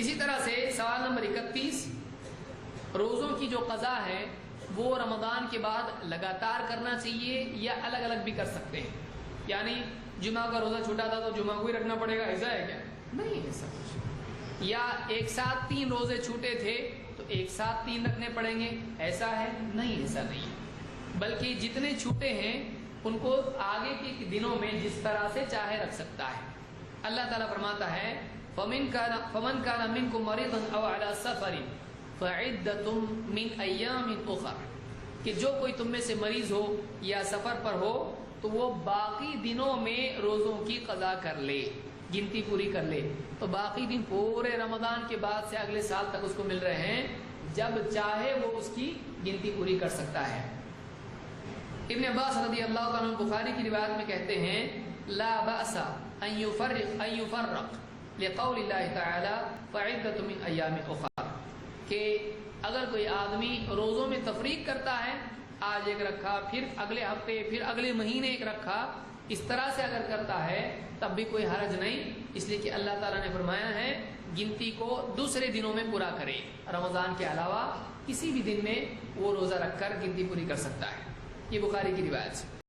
اسی طرح سے سوال نمبر 31، روزوں کی جو قضا ہے وہ رمضان کے بعد لگاتار کرنا چاہیے یا الگ الگ بھی کر سکتے ہیں؟ یعنی جمعہ کا روزہ چھوٹا تھا تو جمعہ کو ہی رکھنا پڑے گا، ایسا ہے کیا؟ نہیں ایسا کچھ۔ یا ایک ساتھ 3 روزے چھوٹے تھے تو ایک ساتھ 3 رکھنے پڑیں گے، ایسا ہے؟ نہیں ایسا نہیں ہے، بلکہ جتنے چھوٹے ہیں ان کو آگے کے دنوں میں جس طرح سے چاہے رکھ سکتا ہے۔ اللہ تعالیٰ فرماتا ہے فمن كان منكم مريضا او على سفر فعدة من ایام اخر، کہ جو کوئی تم میں سے مریض ہو یا سفر پر ہو تو وہ باقی دنوں میں روزوں کی قضا کر لے، گنتی پوری کر لے۔ تو باقی دن پورے رمضان کے بعد سے اگلے سال تک اس کو مل رہے ہیں، جب چاہے وہ اس کی گنتی پوری کر سکتا ہے۔ ابن عباس رضی اللہ عنہ بخاری کی روایت میں کہتے ہیں لا بأس ان يفرق لقول اللہ تعالی فعدۃ من ایام اخر، کہ اگر کوئی آدمی روزوں میں تفریق کرتا ہے، آج ایک رکھا پھر اگلے ہفتے پھر اگلے مہینے ایک رکھا، اس طرح سے اگر کرتا ہے تب بھی کوئی حرج نہیں، اس لیے کہ اللہ تعالیٰ نے فرمایا ہے گنتی کو دوسرے دنوں میں پورا کرے، رمضان کے علاوہ کسی بھی دن میں وہ روزہ رکھ کر گنتی پوری کر سکتا ہے۔ یہ بخاری کی روایت ہے۔